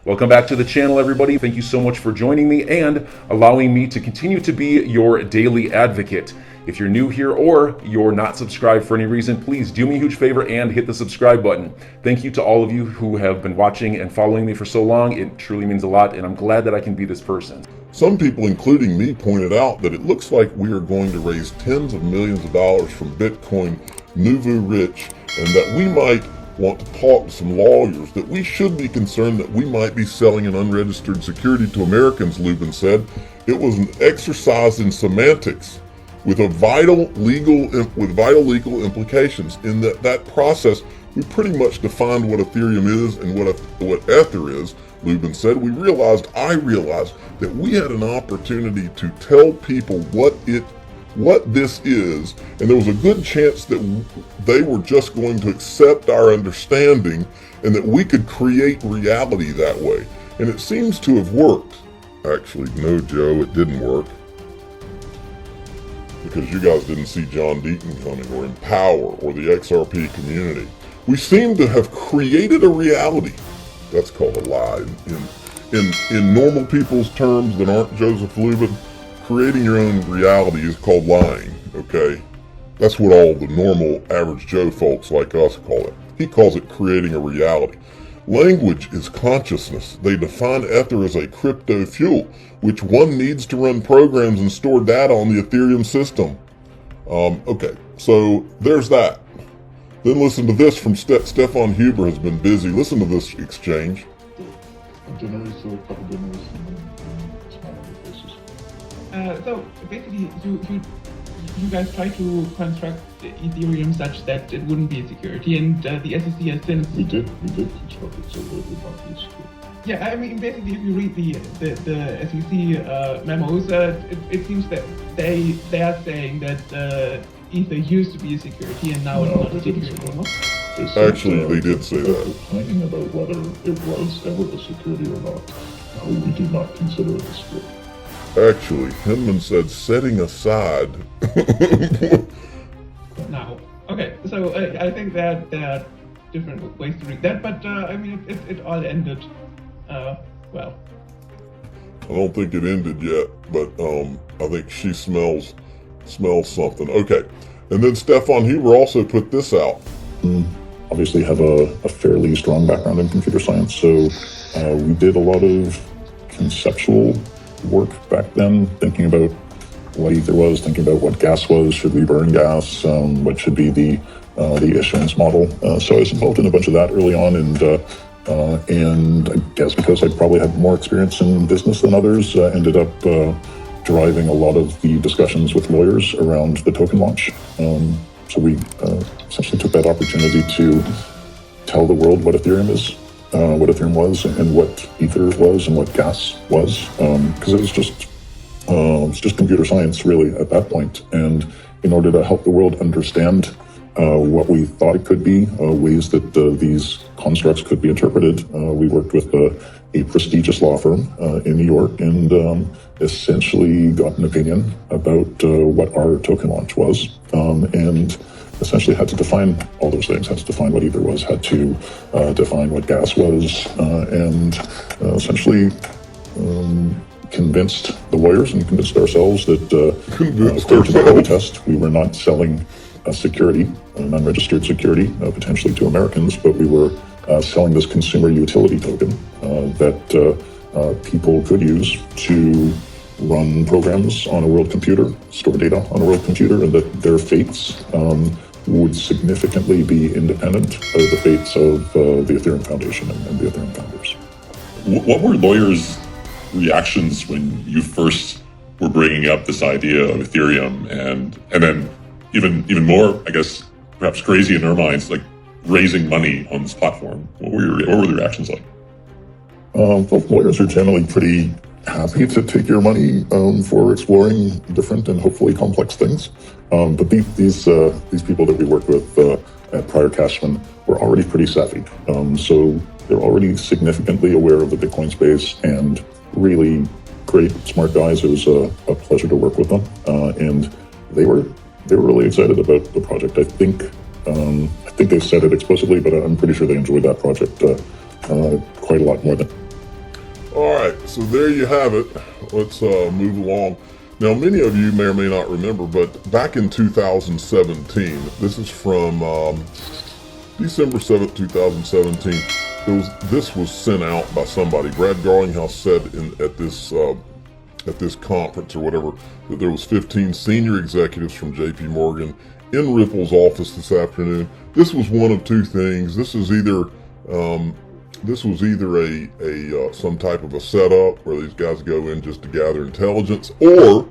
Welcome back to the channel, everybody. Thank you so much for joining me and allowing me to continue to be your daily advocate. If you're new here or you're not subscribed for any reason, please do me a huge favor and hit the subscribe button. Thank you to all of you who have been watching and following me for so long. It truly means a lot, and I'm glad that I can be this person. Some people, including me, pointed out that it looks like we are going to raise tens of millions of dollars from Bitcoin nouveau rich, and that we might want to talk to some lawyers, that we should be concerned that we might be selling an unregistered security to Americans, Lubin said. It was an exercise in semantics with vital legal implications. In that process, we pretty much defined what Ethereum is and what Ether is, Lubin said. I realized that we had an opportunity to tell people what this is, and there was a good chance that they were just going to accept our understanding and that we could create reality that way. And it seems to have worked. Actually, no, Joe, it didn't work. Because you guys didn't see John Deaton coming, or Empower, or the XRP community. We seem to have created a reality. That's called a lie. In normal people's terms that aren't Joseph Lubin, creating your own reality is called lying, okay? That's what all the normal average Joe folks like us call it. He calls it creating a reality. Language is consciousness. They define Ether as a crypto fuel, which one needs to run programs and store data on the Ethereum system. Okay, so there's that. Then listen to this from Stefan Huber has been busy. Listen to this exchange. Dinners or a couple dinners and small places. So basically, you guys try to construct Ethereum such that it wouldn't be a security, and the SEC has since... We did construct it so that it would not be a security. Yeah, I mean, basically, if you read the SEC memos, it seems that they are saying that Ether used to be a security and now it's not a security anymore. Actually, they did say that. Complaining about whether it was ever a security or not. No, we do not consider it a security. Actually, Hinman said setting aside. Now, okay, so I think that there are different ways to read that, but I mean, it all ended, well. I don't think it ended yet, but I think she smells something. Okay, and then Stefan Huber also put this out. Obviously have a fairly strong background in computer science, so we did a lot of conceptual work back then, thinking about what Ether was, thinking about what gas was, should we burn gas, what should be the issuance model. So I was involved in a bunch of that early on, and I guess because I probably had more experience in business than others, ended up driving a lot of the discussions with lawyers around the token launch. So we essentially took that opportunity to tell the world what Ethereum is, what Ethereum was, and what Ether was, and what gas was, because it was just computer science really at that point. And in order to help the world understand what we thought it could be, ways that these constructs could be interpreted, we worked with a prestigious law firm in New York, and essentially got an opinion about what our token launch was, and essentially had to define all those things, had to define what Ether was, had to define what gas was, and essentially convinced the lawyers and convinced ourselves that according to the Howey test, we were not selling a security, an unregistered security, potentially to Americans, but we were selling this consumer utility token that people could use to run programs on a world computer, store data on a world computer, and that their fates would significantly be independent of the fates of the Ethereum Foundation and the Ethereum founders. What were lawyers' reactions when you first were bringing up this idea of Ethereum, and then even more, I guess, perhaps crazy in their minds, like raising money on this platform? What were the reactions like? Well, lawyers are generally pretty happy to take your money for exploring different and hopefully complex things. But these people that we worked with at Prior Cashman were already pretty savvy. So they're already significantly aware of the Bitcoin space and really great, smart guys. It was a pleasure to work with them. And they were really excited about the project. I think they've said it explicitly, but I'm pretty sure they enjoyed that project quite a lot more than All right, so there you have it. Let's move along. Now, many of you may or may not remember, but back in 2017, this is from December 7th, 2017, this was sent out by somebody. Brad Garlinghouse said at this conference or whatever that there was 15 senior executives from JP Morgan in Ripple's office this afternoon. This was one of two things. This was either some type of a setup where these guys go in just to gather intelligence, or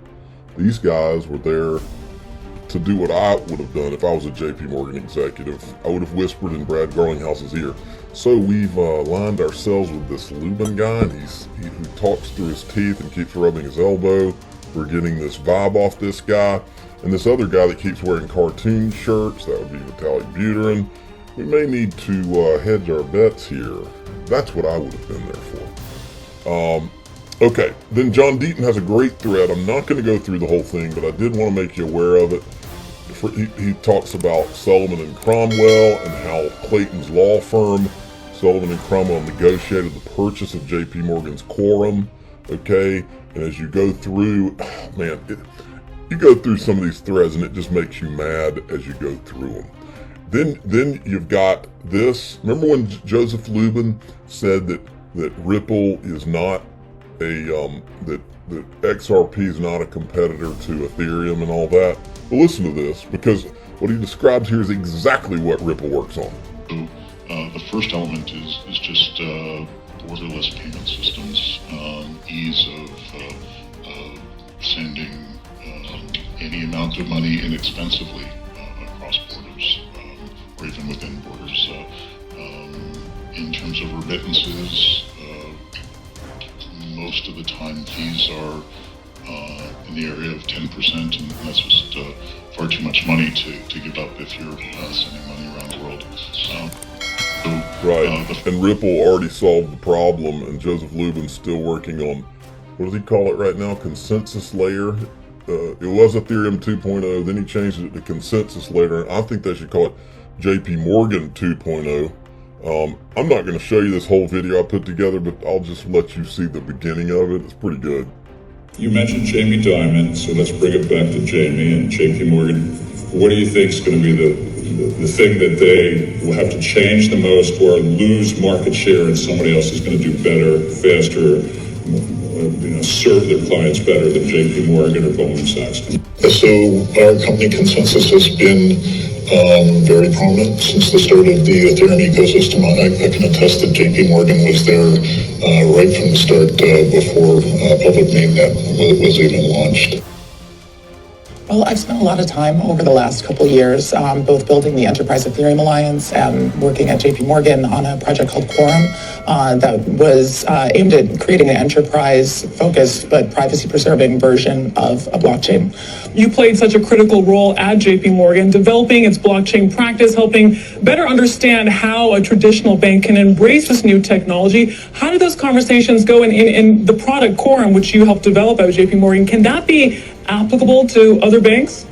these guys were there to do what I would have done if I was a JP Morgan executive. I would have whispered in Brad Garlinghouse's ear. So we've lined ourselves with this Lubin guy, and who talks through his teeth and keeps rubbing his elbow. We're getting this vibe off this guy. And this other guy that keeps wearing cartoon shirts, that would be Vitalik Buterin. We may need to hedge our bets here. That's what I would have been there for. Okay, then John Deaton has a great thread. I'm not going to go through the whole thing, but I did want to make you aware of it. He talks about Sullivan and Cromwell and how Clayton's law firm, Sullivan and Cromwell, negotiated the purchase of JP Morgan's Quorum. Okay, and as you go through, man, you go through some of these threads and it just makes you mad as you go through them. Then you've got this. Remember when Joseph Lubin said that Ripple is not that XRP is not a competitor to Ethereum and all that? Well, listen to this, because what he describes here is exactly what Ripple works on. So the first element is just borderless payment systems, ease of sending any amount of money inexpensively across borders or even within borders. In terms of remittances, most of the time fees are in the area of 10%, and that's just far too much money to give up if you're sending money around the world. Right, and Ripple already solved the problem, and Joseph Lubin's still working on, what does he call it right now, consensus layer? It was Ethereum 2.0, then he changed it to consensus layer, and I think they should call it JP Morgan 2.0. I'm not going to show you this whole video I put together, but I'll just let you see the beginning of it. It's pretty good. You mentioned Jamie Dimon, so let's bring it back to Jamie and JP Morgan. What do you think is going to be the thing that they will have to change the most or lose market share and somebody else is going to do better, faster, serve their clients better than JP Morgan or Goldman Sachs? So our company Consensus has been very prominent since the start of the Ethereum ecosystem. I can attest that JP Morgan was there right from the start before public mainnet was even launched. Well, I've spent a lot of time over the last couple of years both building the Enterprise Ethereum Alliance and working at JP Morgan on a project called Quorum that was aimed at creating an enterprise-focused but privacy-preserving version of a blockchain. You played such a critical role at JP Morgan, developing its blockchain practice, helping better understand how a traditional bank can embrace this new technology. How did those conversations go in the product Quorum, which you helped develop at JP Morgan? Can that be applicable to other banks?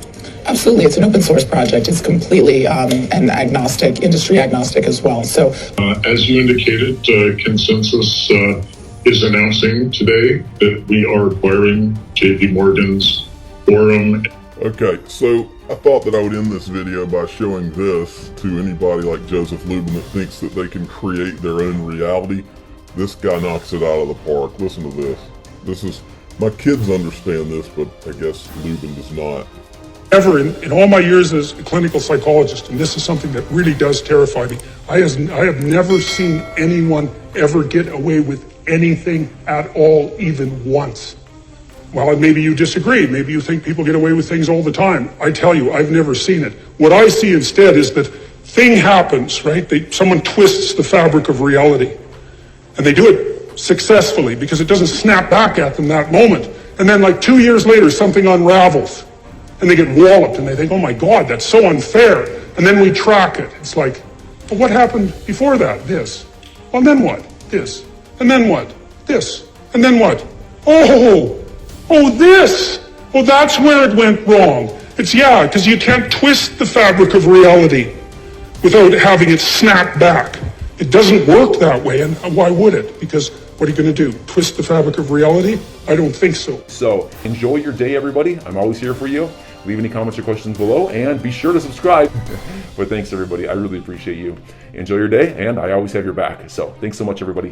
Absolutely. It's an open source project. It's completely and agnostic, industry agnostic as well. So, as you indicated, Consensus is announcing today that we are acquiring JP Morgan's Quorum. Okay, so I thought that I would end this video by showing this to anybody like Joseph Lubin that thinks that they can create their own reality. This guy knocks it out of the park. Listen to this. This is, my kids understand this, but I guess Lubin does not. Ever in all my years as a clinical psychologist, and this is something that really does terrify me, I have never seen anyone ever get away with anything at all, even once. Well, maybe you disagree. Maybe you think people get away with things all the time. I tell you, I've never seen it. What I see instead is that thing happens, right? Someone twists the fabric of reality, and they do it successfully because it doesn't snap back at them that moment. And then like 2 years later, something unravels and they get walloped and they think, oh my God, that's so unfair. And then we track it. It's like, well, what happened before that? This. Well, then what? This. And then what? This. And then what? Oh, this. Oh, that's where it went wrong. It's, yeah, because you can't twist the fabric of reality without having it snap back. It doesn't work that way, and why would it? Because What are you going to do? Twist the fabric of reality? I don't think so. So enjoy your day, everybody. I'm always here for you. Leave any comments or questions below, and be sure to subscribe. But thanks, everybody. I really appreciate you. Enjoy your day, and I always have your back. So thanks so much, everybody.